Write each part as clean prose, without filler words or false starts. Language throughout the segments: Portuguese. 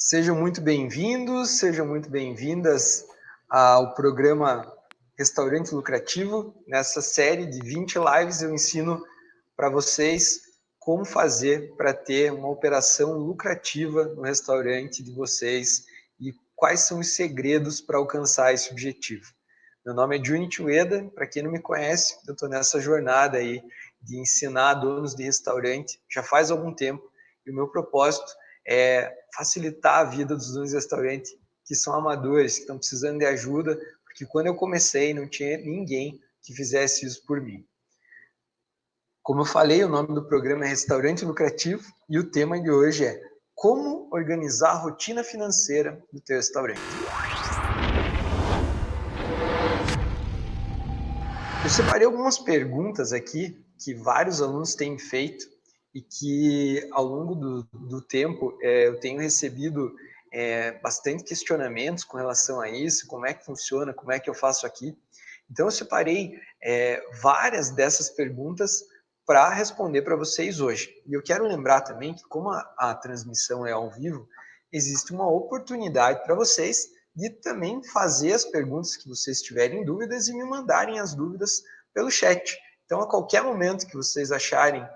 Sejam muito bem-vindos, sejam muito bem-vindas ao programa Restaurante Lucrativo. Nessa série de 20 lives eu ensino para vocês como fazer para ter uma operação lucrativa no restaurante de vocês e quais são os segredos para alcançar esse objetivo. Meu nome é Juni Ueda, para quem não me conhece, eu estou nessa jornada aí de ensinar donos de restaurante já faz algum tempo e o meu propósito é facilitar a vida dos donos de restaurante que são amadores, que estão precisando de ajuda, porque quando eu comecei não tinha ninguém que fizesse isso por mim. Como eu falei, o nome do programa é Restaurante Lucrativo e o tema de hoje é como organizar a rotina financeira do teu restaurante. Eu separei algumas perguntas aqui que vários alunos têm feito e que ao longo do tempo eu tenho recebido bastante questionamentos com relação a isso, como é que funciona, como é que eu faço aqui. Então eu separei várias dessas perguntas para responder para vocês hoje. E eu quero lembrar também que como a transmissão é ao vivo, existe uma oportunidade para vocês de também fazer as perguntas que vocês tiverem dúvidas e me mandarem as dúvidas pelo chat. Então, a qualquer momento que vocês acharem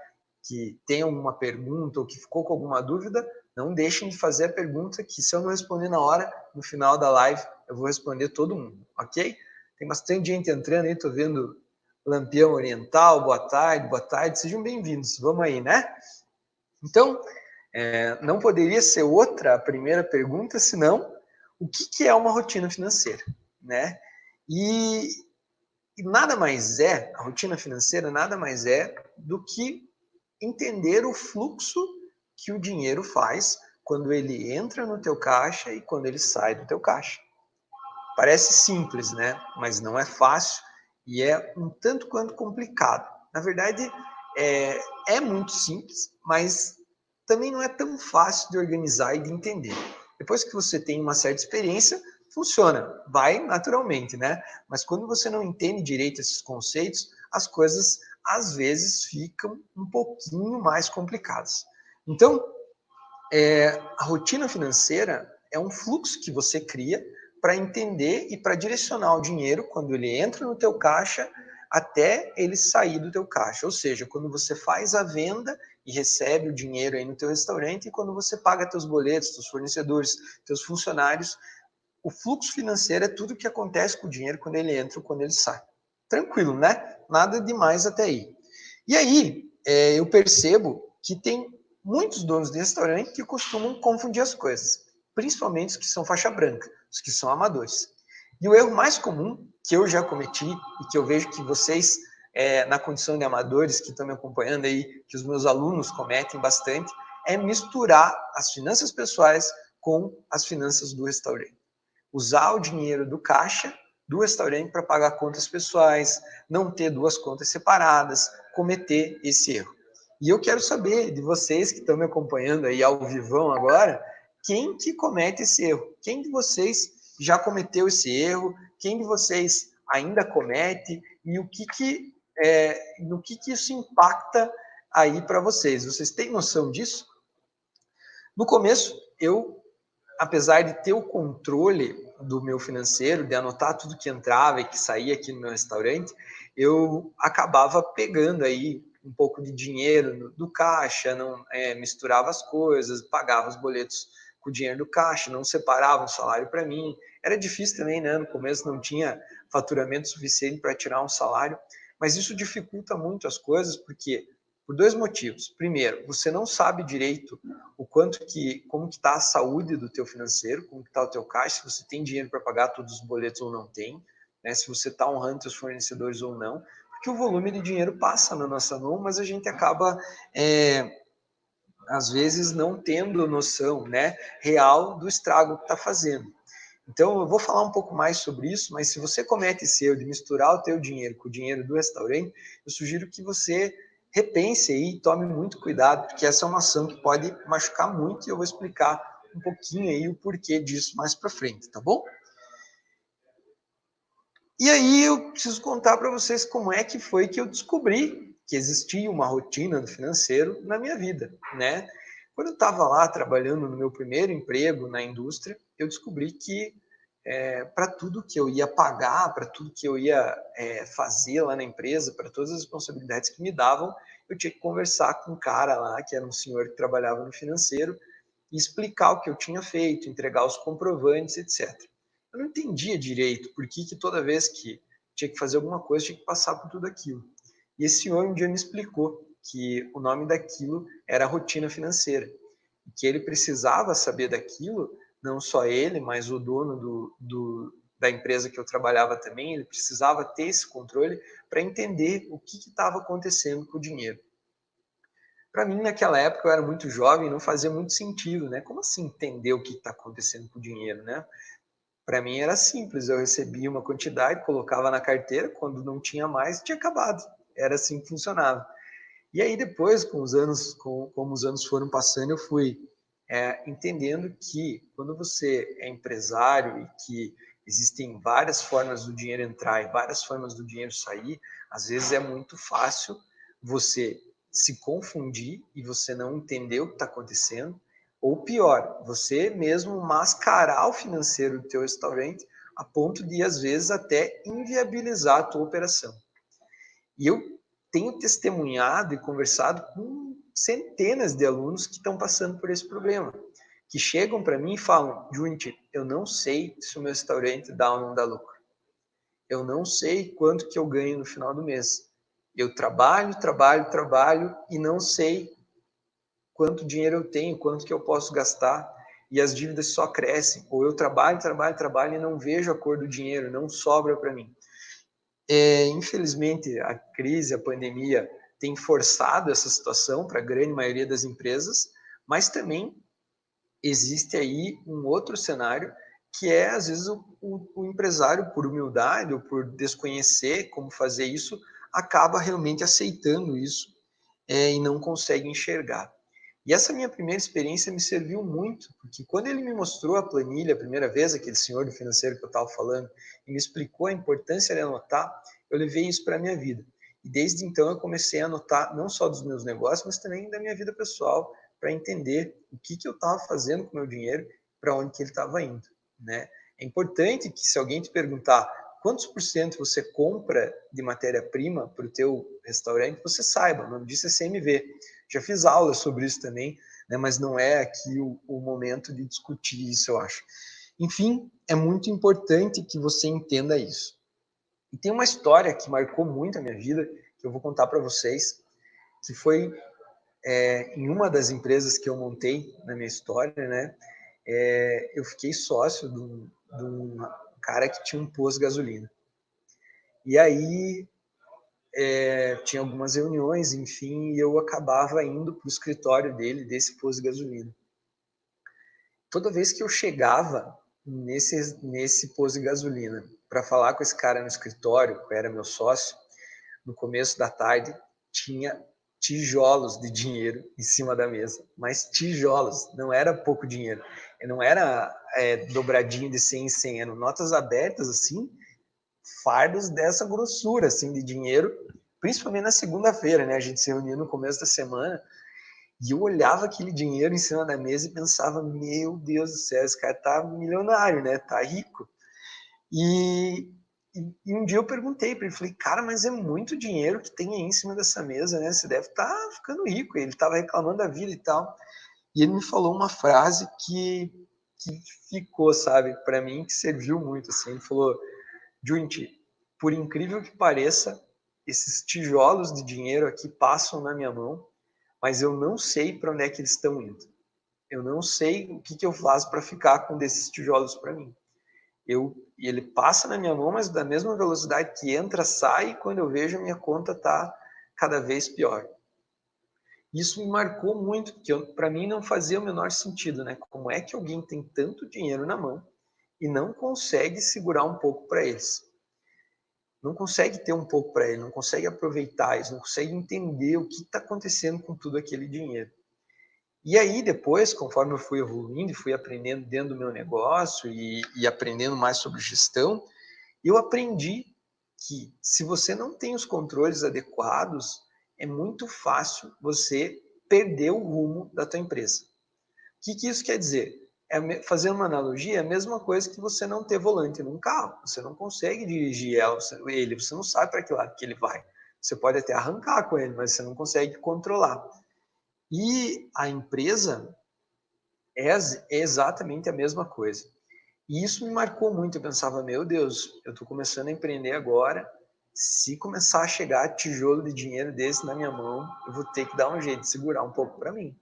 que tem alguma pergunta ou que ficou com alguma dúvida, não deixem de fazer a pergunta que se eu não responder na hora, no final da live, eu vou responder todo mundo, ok? Tem bastante gente entrando aí, estou vendo Lampião Oriental, boa tarde, sejam bem-vindos, vamos aí, né? Então, não poderia ser outra a primeira pergunta, senão o que é uma rotina financeira, né? E nada mais é, a rotina financeira nada mais é do que entender o fluxo que o dinheiro faz quando ele entra no teu caixa e quando ele sai do teu caixa. Parece simples, né? Mas não é fácil e é um tanto quanto complicado. Na verdade, é muito simples, mas também não é tão fácil de organizar e de entender. Depois que você tem uma certa experiência, funciona, vai naturalmente, né? Mas quando você não entende direito esses conceitos, as coisas às vezes ficam um pouquinho mais complicadas. Então, a rotina financeira é um fluxo que você cria para entender e para direcionar o dinheiro quando ele entra no teu caixa até ele sair do teu caixa. Ou seja, quando você faz a venda e recebe o dinheiro aí no teu restaurante e quando você paga teus boletos, teus fornecedores, teus funcionários, o fluxo financeiro é tudo o que acontece com o dinheiro quando ele entra ou quando ele sai. Tranquilo, né? Nada demais até aí. E aí, eu percebo que tem muitos donos de restaurante que costumam confundir as coisas, principalmente os que são faixa branca, os que são amadores. E o erro mais comum que eu já cometi e que eu vejo que vocês, na condição de amadores que estão me acompanhando aí, que os meus alunos cometem bastante, é misturar as finanças pessoais com as finanças do restaurante. Usar o dinheiro do caixa do restaurante para pagar contas pessoais, não ter duas contas separadas, cometer esse erro. E eu quero saber de vocês que estão me acompanhando aí ao vivão agora, quem que comete esse erro? Quem de vocês já cometeu esse erro? Quem de vocês ainda comete? E no que isso impacta aí para vocês? Vocês têm noção disso? No começo, apesar de ter o controle do meu financeiro, de anotar tudo que entrava e que saía aqui no meu restaurante, eu acabava pegando aí um pouco de dinheiro do caixa, não misturava as coisas, pagava os boletos com o dinheiro do caixa, não separava um salário para mim. Era difícil também, né? No começo não tinha faturamento suficiente para tirar um salário, mas isso dificulta muito as coisas, porque por dois motivos. Primeiro, você não sabe direito como que está a saúde do teu financeiro, como que está o teu caixa, se você tem dinheiro para pagar todos os boletos ou não tem, né? Se você está honrando seus fornecedores ou não, porque o volume de dinheiro passa na nossa mão, mas a gente acaba às vezes não tendo noção, né, real do estrago que está fazendo. Então, eu vou falar um pouco mais sobre isso, mas se você comete esse erro de misturar o teu dinheiro com o dinheiro do restaurante, eu sugiro que você repense aí e tome muito cuidado, porque essa é uma ação que pode machucar muito e eu vou explicar um pouquinho aí o porquê disso mais para frente, tá bom? E aí eu preciso contar para vocês como é que foi que eu descobri que existia uma rotina do financeiro na minha vida, né? Quando eu estava lá trabalhando no meu primeiro emprego na indústria, eu descobri que para tudo que eu ia pagar, para tudo que eu ia fazer lá na empresa, para todas as responsabilidades que me davam, eu tinha que conversar com um cara lá, que era um senhor que trabalhava no financeiro, e explicar o que eu tinha feito, entregar os comprovantes, etc. Eu não entendia direito por que toda vez que tinha que fazer alguma coisa, tinha que passar por tudo aquilo. E esse senhor um dia me explicou que o nome daquilo era rotina financeira, e que ele precisava saber daquilo, não só ele, mas o dono da empresa que eu trabalhava também, ele precisava ter esse controle para entender o que estava acontecendo com o dinheiro. Para mim, naquela época, eu era muito jovem, não fazia muito sentido, né? Como assim entender o que está acontecendo com o dinheiro, né? Para mim era simples, eu recebia uma quantidade, colocava na carteira, quando não tinha mais, tinha acabado. Era assim que funcionava. E aí depois, com os anos, como os anos foram passando, eu fui entendendo que quando você é empresário e que existem várias formas do dinheiro entrar e várias formas do dinheiro sair, às vezes é muito fácil você se confundir e você não entender o que está acontecendo, ou pior, você mesmo mascarar o financeiro do teu restaurante a ponto de, às vezes, até inviabilizar a tua operação. E eu tenho testemunhado e conversado com centenas de alunos que estão passando por esse problema, que chegam para mim e falam: Junti, eu não sei se o meu restaurante dá ou não dá lucro. Eu não sei quanto que eu ganho no final do mês. Eu trabalho e não sei quanto dinheiro eu tenho, quanto que eu posso gastar, e as dívidas só crescem. Ou eu trabalho e não vejo a cor do dinheiro, não sobra para mim. Infelizmente, a crise, a pandemia tem forçado essa situação para a grande maioria das empresas, mas também existe aí um outro cenário que é, às vezes, o empresário, por humildade ou por desconhecer como fazer isso, acaba realmente aceitando isso e não consegue enxergar. E essa minha primeira experiência me serviu muito, porque quando ele me mostrou a planilha a primeira vez, aquele senhor do financeiro que eu estava falando, e me explicou a importância de anotar, eu levei isso para a minha vida. E desde então eu comecei a anotar não só dos meus negócios, mas também da minha vida pessoal, para entender o que eu estava fazendo com o meu dinheiro, para onde que ele estava indo, né? É importante que, se alguém te perguntar quantos por cento você compra de matéria-prima para o teu restaurante, você saiba, o nome disso é CMV. Já fiz aulas sobre isso também, né, mas não é aqui o momento de discutir isso, eu acho. Enfim, é muito importante que você entenda isso. E tem uma história que marcou muito a minha vida, que eu vou contar para vocês, que foi em uma das empresas que eu montei na minha história, né? Eu fiquei sócio de um cara que tinha um posto de gasolina. E aí tinha algumas reuniões, enfim, e eu acabava indo para o escritório dele, desse posto de gasolina. Toda vez que eu chegava nesse posto de gasolina para falar com esse cara no escritório, que era meu sócio, no começo da tarde, tinha tijolos de dinheiro em cima da mesa, mas tijolos, não era pouco dinheiro, não era dobradinho de 100 em 100, eram notas abertas assim, fardos dessa grossura assim de dinheiro, principalmente na segunda-feira, né? A gente se reunia no começo da semana e eu olhava aquele dinheiro em cima da mesa e pensava: meu Deus do céu, esse cara tá milionário, né? Tá rico. E um dia eu perguntei para ele, falei: cara, mas é muito dinheiro que tem aí em cima dessa mesa, né? Você deve estar ficando rico. Ele estava reclamando da vida e tal. E ele me falou uma frase que ficou, sabe, para mim, que serviu muito. Assim. Ele falou: Junti, por incrível que pareça, esses tijolos de dinheiro aqui passam na minha mão, mas eu não sei para onde é que eles estão indo. Eu não sei o que eu faço para ficar com desses tijolos para mim. Ele passa na minha mão, mas da mesma velocidade que entra, sai, e quando eu vejo, a minha conta está cada vez pior. Isso me marcou muito, porque para mim não fazia o menor sentido, né? Como é que alguém tem tanto dinheiro na mão e não consegue segurar um pouco para eles? Não consegue ter um pouco para ele, não consegue aproveitar isso, não consegue entender o que está acontecendo com tudo aquele dinheiro. E aí depois, conforme eu fui evoluindo e fui aprendendo dentro do meu negócio e aprendendo mais sobre gestão, eu aprendi que se você não tem os controles adequados, é muito fácil você perder o rumo da tua empresa. O que isso quer dizer? Fazendo uma analogia, é a mesma coisa que você não ter volante num carro. Você não consegue dirigir ele, você não sabe para que lado que ele vai. Você pode até arrancar com ele, mas você não consegue controlar. E a empresa é exatamente a mesma coisa. E isso me marcou muito. Eu pensava, meu Deus, eu estou começando a empreender agora. Se começar a chegar tijolo de dinheiro desse na minha mão, eu vou ter que dar um jeito de segurar um pouco para mim.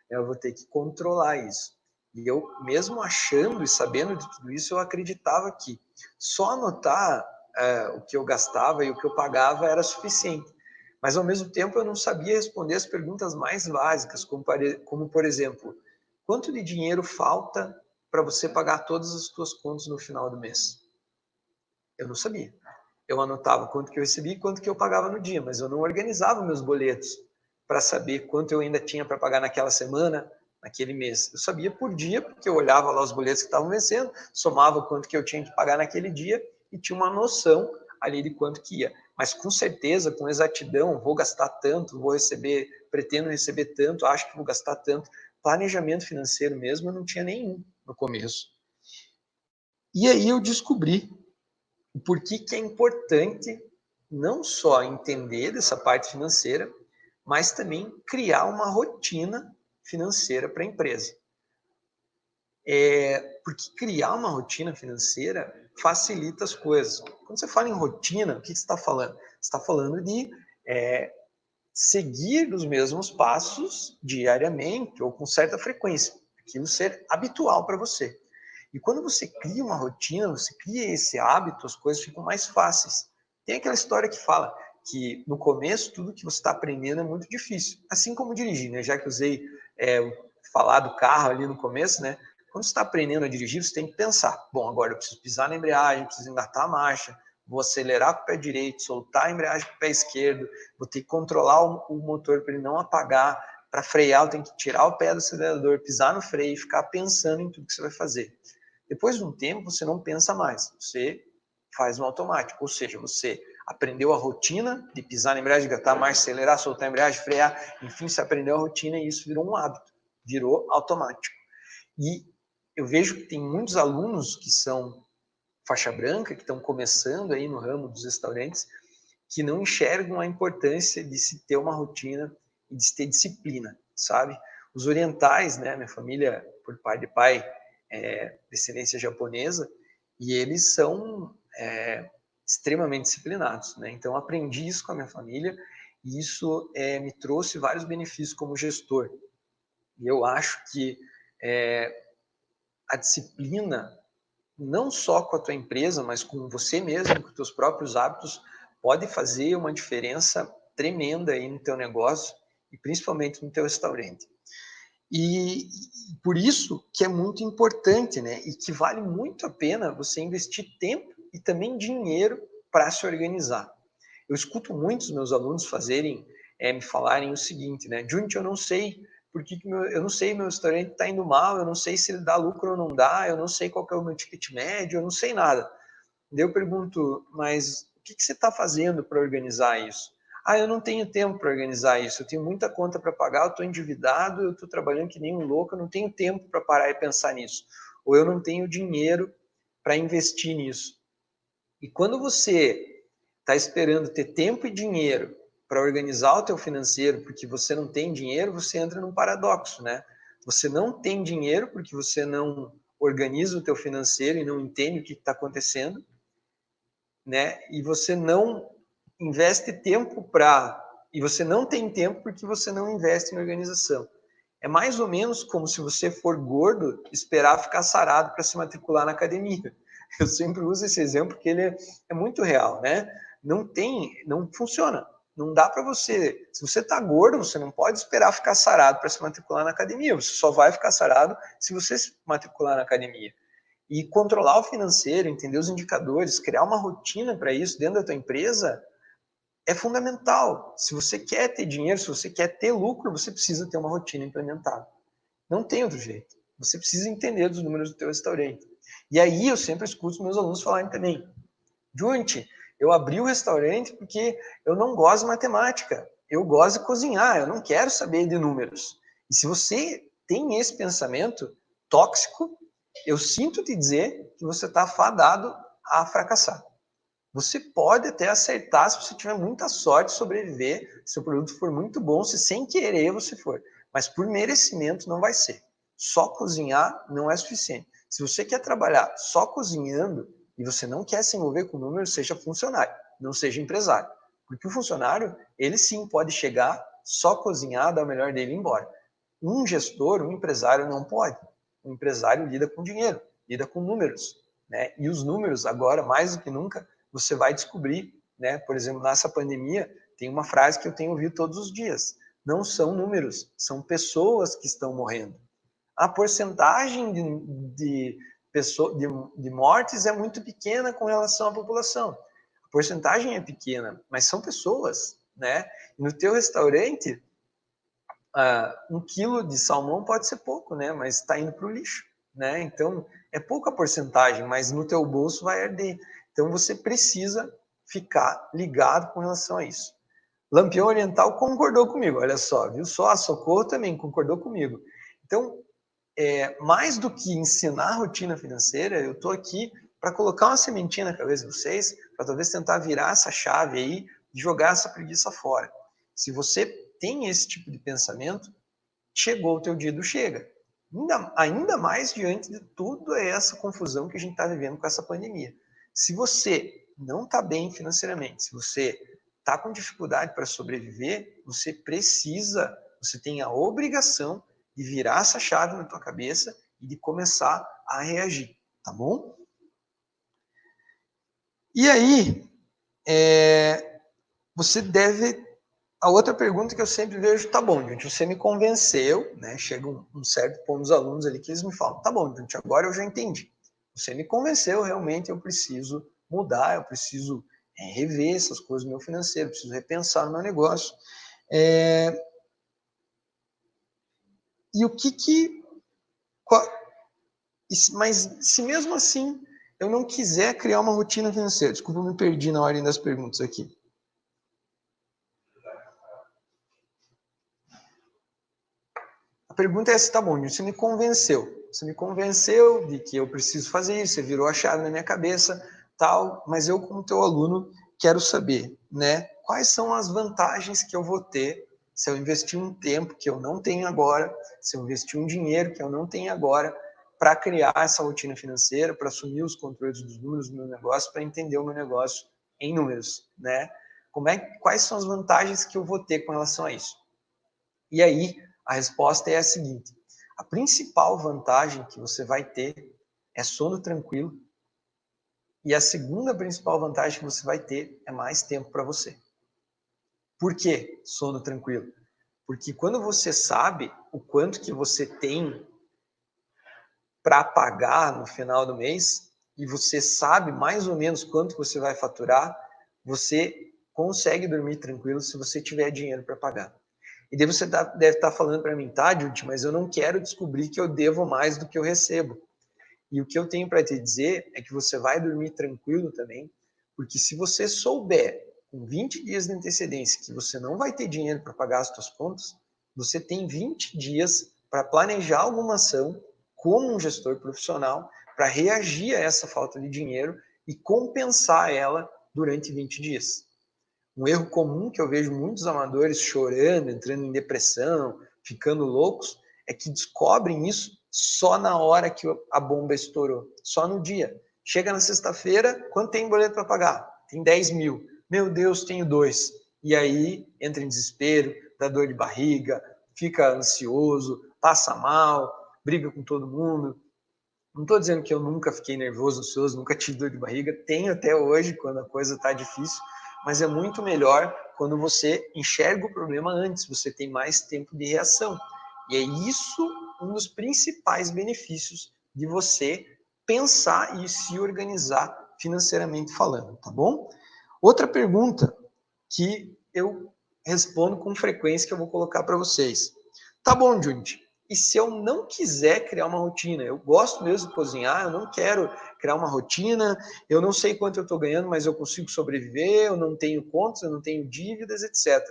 Eu vou ter que controlar isso. E eu, mesmo achando e sabendo de tudo isso, eu acreditava que só anotar o que eu gastava e o que eu pagava era suficiente. Mas, ao mesmo tempo, eu não sabia responder as perguntas mais básicas, como por exemplo, quanto de dinheiro falta para você pagar todas as suas contas no final do mês? Eu não sabia. Eu anotava quanto que eu recebia e quanto que eu pagava no dia, mas eu não organizava meus boletos para saber quanto eu ainda tinha para pagar naquela semana, naquele mês. Eu sabia por dia, porque eu olhava lá os boletos que estavam vencendo, somava quanto que eu tinha que pagar naquele dia e tinha uma noção ali de quanto que ia. Mas com certeza, com exatidão, vou gastar tanto, vou receber, pretendo receber tanto, acho que vou gastar tanto. Planejamento financeiro mesmo eu não tinha nenhum no começo. E aí eu descobri o porquê que é importante não só entender dessa parte financeira, mas também criar uma rotina financeira para a empresa. Porque criar uma rotina financeira facilita as coisas. Quando você fala em rotina, o que você está falando? Você está falando de seguir os mesmos passos diariamente ou com certa frequência. Aquilo ser habitual para você. E quando você cria uma rotina, você cria esse hábito, as coisas ficam mais fáceis. Tem aquela história que fala que no começo tudo que você está aprendendo é muito difícil. Assim como dirigir, né? Já que usei falar do carro ali no começo, né? Quando você está aprendendo a dirigir, você tem que pensar: bom, agora eu preciso pisar na embreagem, preciso engatar a marcha, vou acelerar com o pé direito, soltar a embreagem com o pé esquerdo, vou ter que controlar o motor para ele não apagar. Para frear, eu tenho que tirar o pé do acelerador, pisar no freio e ficar pensando em tudo que você vai fazer. Depois de um tempo, você não pensa mais, você faz no automático, ou seja, você aprendeu a rotina de pisar na embreagem, engatar a marcha, acelerar, soltar a embreagem, frear, enfim, você aprendeu a rotina e isso virou um hábito, virou automático. E eu vejo que tem muitos alunos que são faixa branca, que estão começando aí no ramo dos restaurantes, que não enxergam a importância de se ter uma rotina e de se ter disciplina, sabe? Os orientais, né, minha família, por pai de pai, descendência japonesa, e eles são extremamente disciplinados, né? Então, aprendi isso com a minha família e isso me trouxe vários benefícios como gestor. E eu acho que a disciplina, não só com a tua empresa, mas com você mesmo, com os teus próprios hábitos, pode fazer uma diferença tremenda aí no teu negócio e principalmente no teu restaurante. E por isso que é muito importante, né? E que vale muito a pena você investir tempo e também dinheiro para se organizar. Eu escuto muitos meus alunos me falarem o seguinte, né? Junte, eu não sei eu não sei, meu restaurante está indo mal, eu não sei se ele dá lucro ou não dá, eu não sei qual que é o meu ticket médio, eu não sei nada. Daí eu pergunto, mas o que você está fazendo para organizar isso? Ah, eu não tenho tempo para organizar isso, eu tenho muita conta para pagar, eu estou endividado, eu estou trabalhando que nem um louco, eu não tenho tempo para parar e pensar nisso. Ou eu não tenho dinheiro para investir nisso. E quando você está esperando ter tempo e dinheiro para organizar o teu financeiro, porque você não tem dinheiro, você entra num paradoxo, né? Você não tem dinheiro porque você não organiza o teu financeiro e não entende o que está acontecendo, né? E você não investe tempo e você não tem tempo porque você não investe em organização. É mais ou menos como se você for gordo, esperar ficar sarado para se matricular na academia. Eu sempre uso esse exemplo porque ele é muito real, né? Não funciona. Não dá para você. Se você está gordo, você não pode esperar ficar sarado para se matricular na academia. Você só vai ficar sarado se você se matricular na academia. E controlar o financeiro, entender os indicadores, criar uma rotina para isso dentro da tua empresa é fundamental. Se você quer ter dinheiro, se você quer ter lucro, você precisa ter uma rotina implementada. Não tem outro jeito. Você precisa entender dos números do teu restaurante. E aí eu sempre escuto os meus alunos falarem também: Junte, eu abri o restaurante porque eu não gosto de matemática. eu gosto de cozinhar, eu não quero saber de números. E se você tem esse pensamento tóxico, eu sinto te dizer que você está fadado a fracassar. Você pode até acertar se você tiver muita sorte, sobreviver, se o produto for muito bom, se sem querer você for. Mas por merecimento não vai ser. Só cozinhar não é suficiente. Se você quer trabalhar só cozinhando e você não quer se envolver com números, seja funcionário, não seja empresário. Porque o funcionário, ele sim pode chegar, só cozinhar, dar o melhor dele e ir embora. Um gestor, um empresário não pode. Um empresário lida com dinheiro, lida com números, né? E os números, agora, mais do que nunca, você vai descobrir, né? Por exemplo, nessa pandemia, tem uma frase que eu tenho ouvido todos os dias. Não são números, são pessoas que estão morrendo. A porcentagem de mortes é muito pequena com relação à população. A porcentagem é pequena, mas são pessoas, né? E no teu restaurante, 1 quilo de salmão pode ser pouco, né? Mas está indo para o lixo, né? Então, é pouca porcentagem, mas no teu bolso vai arder. Então, você precisa ficar ligado com relação a isso. Lampião Oriental concordou comigo, olha só, viu só? A Socorro também concordou comigo. Então, mais do que ensinar a rotina financeira, eu estou aqui para colocar uma sementinha na cabeça de vocês, para talvez tentar virar essa chave aí e jogar essa preguiça fora. Se você tem esse tipo de pensamento, chegou o teu dia do chega. Ainda mais diante de toda essa confusão que a gente está vivendo com essa pandemia. Se você não está bem financeiramente, se você está com dificuldade para sobreviver, você tem a obrigação de virar essa chave na tua cabeça e de começar a reagir, tá bom? E aí, você deve... A outra pergunta que eu sempre vejo, tá bom, gente, você me convenceu, né? Chega um certo ponto dos alunos ali que eles me falam, tá bom, gente, agora eu já entendi. Você me convenceu, realmente eu preciso mudar, eu preciso rever essas coisas do meu financeiro, eu preciso repensar no meu negócio. E o que... Mas se mesmo assim eu não quiser criar uma rotina financeira, desculpa, eu me perdi na ordem das perguntas aqui. A pergunta é essa, tá bom, você me convenceu. Você me convenceu de que eu preciso fazer isso, você virou a chave na minha cabeça, tal, mas eu, como teu aluno, quero saber, né? Quais são as vantagens que eu vou ter se eu investir um tempo que eu não tenho agora, se eu investir um dinheiro que eu não tenho agora, para criar essa rotina financeira, para assumir os controles dos números do meu negócio, para entender o meu negócio em números, né? Quais são as vantagens que eu vou ter com relação a isso? E aí, a resposta é a seguinte: a principal vantagem que você vai ter é sono tranquilo, e a segunda principal vantagem que você vai ter é mais tempo para você. Por que sono tranquilo? Porque quando você sabe o quanto que você tem para pagar no final do mês, e você sabe mais ou menos quanto você vai faturar, você consegue dormir tranquilo se você tiver dinheiro para pagar. E daí você deve estar falando para mim, tá, Judith, mas eu não quero descobrir que eu devo mais do que eu recebo. E o que eu tenho para te dizer é que você vai dormir tranquilo também, porque se você souber com 20 dias de antecedência que você não vai ter dinheiro para pagar as suas contas, você tem 20 dias para planejar alguma ação como um gestor profissional para reagir a essa falta de dinheiro e compensar ela durante 20 dias. Um erro comum que eu vejo muitos amadores chorando, entrando em depressão, ficando loucos, é que descobrem isso só na hora que a bomba estourou, só no dia. Chega na sexta-feira, quanto tem boleto para pagar? Tem 10 mil. Meu Deus, tenho 2. E aí entra em desespero, dá dor de barriga, fica ansioso, passa mal, briga com todo mundo. Não estou dizendo que eu nunca fiquei nervoso, ansioso, nunca tive dor de barriga. Tenho até hoje, quando a coisa está difícil. Mas é muito melhor quando você enxerga o problema antes, você tem mais tempo de reação. E é isso um dos principais benefícios de você pensar e se organizar financeiramente falando, tá bom? Outra pergunta que eu respondo com frequência que eu vou colocar para vocês. Tá bom, Judith, e se eu não quiser criar uma rotina? Eu gosto mesmo de cozinhar, eu não quero criar uma rotina, eu não sei quanto eu estou ganhando, mas eu consigo sobreviver, eu não tenho contas, eu não tenho dívidas, etc.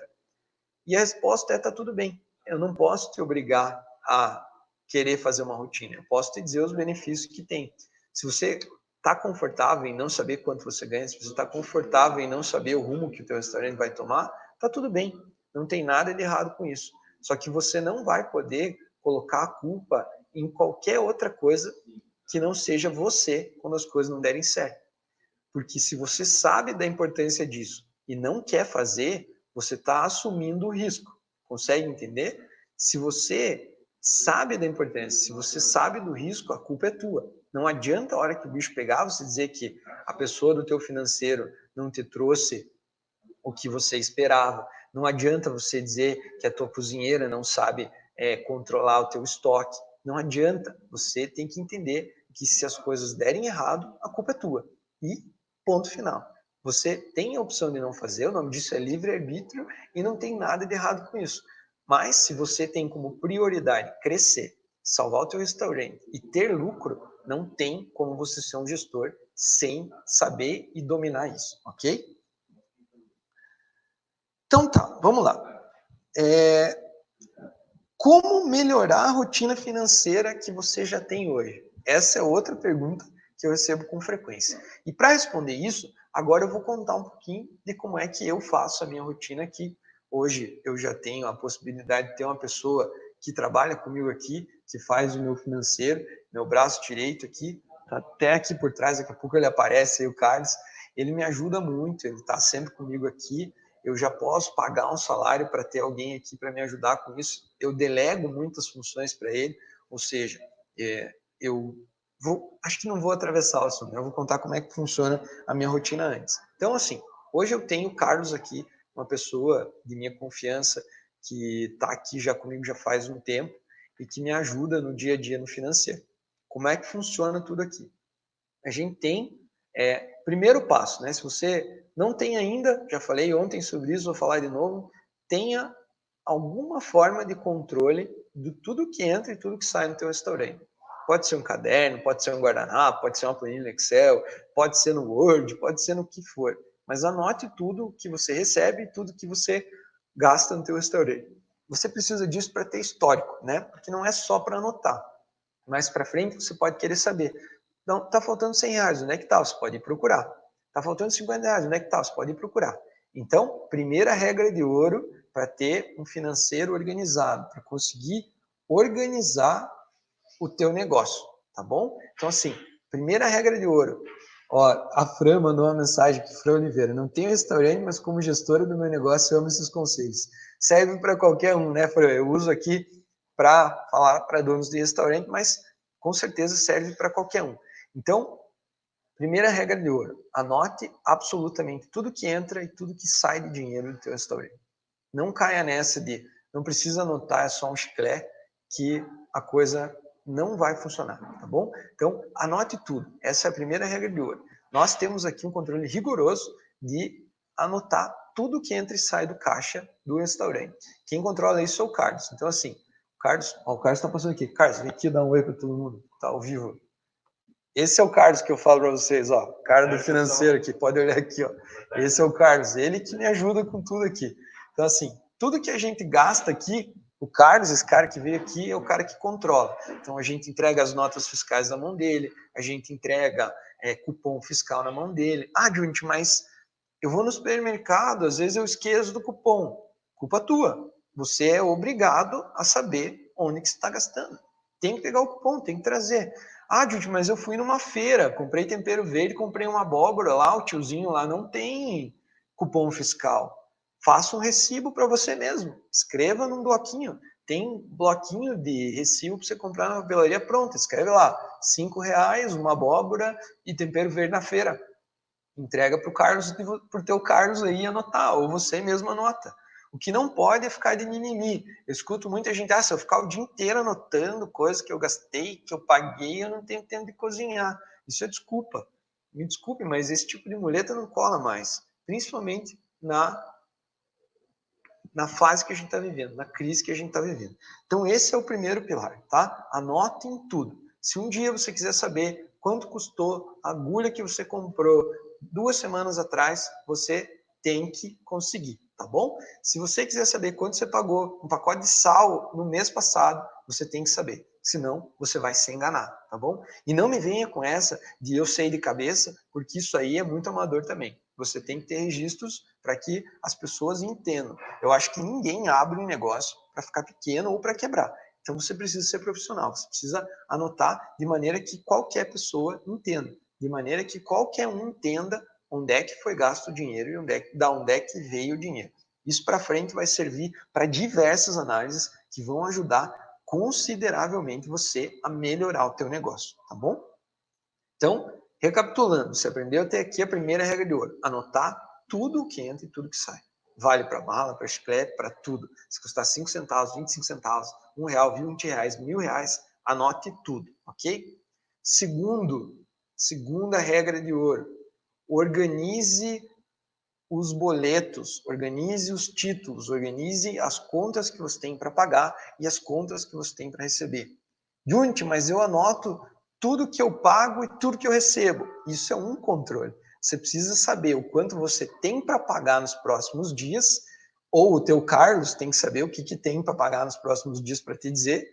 E a resposta é, tá tudo bem. Eu não posso te obrigar a querer fazer uma rotina. Eu posso te dizer os benefícios que tem. Se você está confortável em não saber quanto você ganha, se você está confortável em não saber o rumo que o teu restaurante vai tomar, tá tudo bem. Não tem nada de errado com isso. Só que você não vai poder colocar a culpa em qualquer outra coisa que não seja você quando as coisas não derem certo. Porque se você sabe da importância disso e não quer fazer, você está assumindo o risco. Consegue entender? Se você sabe da importância, se você sabe do risco, a culpa é tua. Não adianta a hora que o bicho pegar você dizer que a pessoa do teu financeiro não te trouxe o que você esperava. Não adianta você dizer que a tua cozinheira não sabe controlar o teu estoque. Não adianta. Você tem que entender que se as coisas derem errado, a culpa é tua. E ponto final. Você tem a opção de não fazer, o nome disso é livre-arbítrio e não tem nada de errado com isso. Mas se você tem como prioridade crescer, salvar o teu restaurante e ter lucro, não tem como você ser um gestor sem saber e dominar isso, ok? Então tá, vamos lá. Como melhorar a rotina financeira que você já tem hoje? Essa é outra pergunta que eu recebo com frequência. E para responder isso, agora eu vou contar um pouquinho de como é que eu faço a minha rotina aqui. Hoje eu já tenho a possibilidade de ter uma pessoa que trabalha comigo aqui, que faz o meu financeiro, meu braço direito aqui, tá até aqui por trás, daqui a pouco ele aparece aí, o Carlos. Ele me ajuda muito, ele está sempre comigo aqui. Eu já posso pagar um salário para ter alguém aqui para me ajudar com isso. Eu delego muitas funções para ele, ou seja, eu acho que não vou atravessar o assunto, eu vou contar como é que funciona a minha rotina antes. Então, assim, hoje eu tenho o Carlos aqui, uma pessoa de minha confiança, que está aqui já comigo já faz um tempo e que me ajuda no dia a dia no financeiro. Como é que funciona tudo aqui? A gente tem primeiro passo, né? Se você não tem ainda, já falei ontem sobre isso, vou falar de novo, tenha alguma forma de controle de tudo que entra e tudo que sai no teu restaurante. Pode ser um caderno, pode ser um guardanapo, pode ser uma planilha Excel, pode ser no Word, pode ser no que for. Mas anote tudo que você recebe e tudo que você gasta no teu restaurante. Você precisa disso para ter histórico, né? Porque não é só para anotar. Mais para frente você pode querer saber. Então, está faltando 100 reais, onde é que está? Você pode ir procurar. Está faltando 50 reais, onde é que está? Você pode ir procurar. Então, primeira regra de ouro para ter um financeiro organizado, para conseguir organizar o teu negócio, tá bom? Então, assim, primeira regra de ouro. Ó, a Fran mandou uma mensagem aqui, Fran Oliveira. Não tenho restaurante, mas como gestora do meu negócio, eu amo esses conselhos. Serve para qualquer um, né, Fran? Eu uso aqui para falar para donos de restaurante, mas com certeza serve para qualquer um. Então, primeira regra de ouro, anote absolutamente tudo que entra e tudo que sai de dinheiro do teu restaurante. Não caia nessa de não precisa anotar, é só um chiclete, que a coisa não vai funcionar, tá bom? Então, anote tudo. Essa é a primeira regra de ouro. Nós temos aqui um controle rigoroso de anotar tudo que entra e sai do caixa do restaurante. Quem controla isso é o Carlos. Então, assim, o Carlos está passando aqui. Carlos, vem aqui dar um oi para todo mundo. Tá ao vivo. Esse é o Carlos que eu falo para vocês, ó. O cara do financeiro aqui, pode olhar aqui, ó. Esse é o Carlos, ele que me ajuda com tudo aqui. Então, assim, tudo que a gente gasta aqui, o Carlos, esse cara que veio aqui, é o cara que controla. Então, a gente entrega as notas fiscais na mão dele, a gente entrega cupom fiscal na mão dele. Ah, gente, mas eu vou no supermercado, às vezes eu esqueço do cupom. Culpa tua. Você é obrigado a saber onde que você está gastando. Tem que pegar o cupom, tem que trazer. Ah, Judy, mas eu fui numa feira, comprei tempero verde, comprei uma abóbora lá, o tiozinho lá não tem cupom fiscal. Faça um recibo para você mesmo. Escreva num bloquinho. Tem bloquinho de recibo para você comprar na papelaria pronta. Escreve lá, R$5, uma abóbora e tempero verde na feira. Entrega para o Carlos, para o teu Carlos aí anotar, ou você mesmo anota. O que não pode é ficar de mimimi. Eu escuto muita gente, se eu ficar o dia inteiro anotando coisas que eu gastei, que eu paguei, eu não tenho tempo de cozinhar. Isso é desculpa. Me desculpe, mas esse tipo de muleta não cola mais. Principalmente na fase que a gente está vivendo, na crise que a gente está vivendo. Então, esse é o primeiro pilar, tá? Anotem tudo. Se um dia você quiser saber quanto custou a agulha que você comprou 2 semanas atrás, você tem que conseguir, tá bom? Se você quiser saber quanto você pagou um pacote de sal no mês passado, você tem que saber, senão você vai se enganar, tá bom? E não me venha com essa de eu sei de cabeça, porque isso aí é muito amador também. Você tem que ter registros para que as pessoas entendam. Eu acho que ninguém abre um negócio para ficar pequeno ou para quebrar. Então você precisa ser profissional, você precisa anotar de maneira que qualquer pessoa entenda, de maneira que qualquer um entenda onde é que foi gasto o dinheiro e da onde é que veio o dinheiro. Isso para frente vai servir para diversas análises que vão ajudar consideravelmente você a melhorar o teu negócio, tá bom? Então, recapitulando, você aprendeu até aqui a primeira regra de ouro, anotar tudo o que entra e tudo que sai. Vale para bala, para chiclete, para tudo. Se custar 5 centavos, 25 centavos, R$1, 20 reais, R$1.000, anote tudo, ok? Segunda regra de ouro, organize os boletos, organize os títulos, organize as contas que você tem para pagar e as contas que você tem para receber. Junte, mas eu anoto tudo que eu pago e tudo que eu recebo. Isso é um controle. Você precisa saber o quanto você tem para pagar nos próximos dias, ou o teu Carlos tem que saber o que tem para pagar nos próximos dias para te dizer,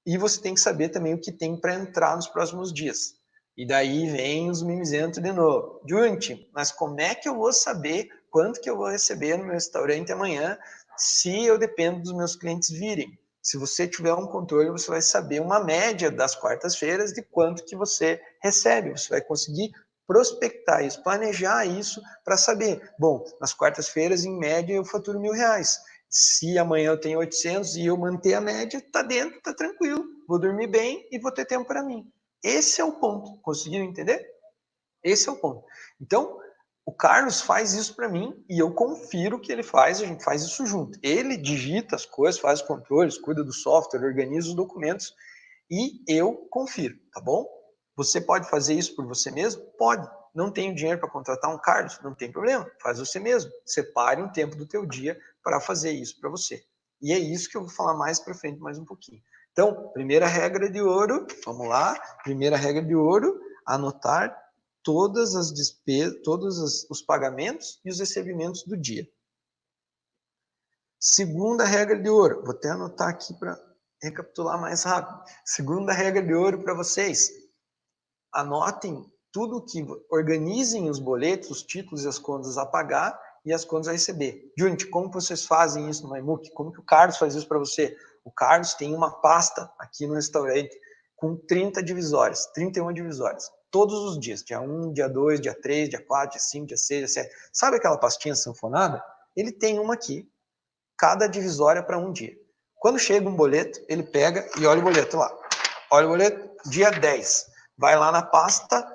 e você tem que saber também o que tem para entrar nos próximos dias. E daí vem os mimizentos de novo. Junte, mas como é que eu vou saber quanto que eu vou receber no meu restaurante amanhã se eu dependo dos meus clientes virem? Se você tiver um controle, você vai saber uma média das quartas-feiras de quanto que você recebe. Você vai conseguir prospectar isso, planejar isso para saber. Bom, nas quartas-feiras, em média, eu faturo R$1.000. Se amanhã eu tenho 800 e eu manter a média, tá dentro, tá tranquilo. Vou dormir bem e vou ter tempo para mim. Esse é o ponto. Conseguiram entender? Esse é o ponto. Então, o Carlos faz isso para mim e eu confiro o que ele faz, a gente faz isso junto. Ele digita as coisas, faz os controles, cuida do software, organiza os documentos e eu confiro, tá bom? Você pode fazer isso por você mesmo? Pode. Não tenho dinheiro para contratar um Carlos? Não tem problema, faz você mesmo. Separe um tempo do teu dia para fazer isso para você. E é isso que eu vou falar mais para frente, mais um pouquinho. Então, primeira regra de ouro, vamos lá. Primeira regra de ouro, anotar todas as despesas, todos os pagamentos e os recebimentos do dia. Segunda regra de ouro, vou até anotar aqui para recapitular mais rápido. Segunda regra de ouro para vocês, anotem tudo que, organizem os boletos, os títulos e as contas a pagar e as contas a receber. Gente, como vocês fazem isso no MyMook? Como que o Carlos faz isso para você? O Carlos tem uma pasta aqui no restaurante com 30 divisórias, 31 divisórias, todos os dias, dia 1, dia 2, dia 3, dia 4, dia 5, dia 6, dia 7. Sabe aquela pastinha sanfonada? Ele tem uma aqui, cada divisória para um dia. Quando chega um boleto, ele pega e olha o boleto lá. Olha o boleto, dia 10. Vai lá na pasta,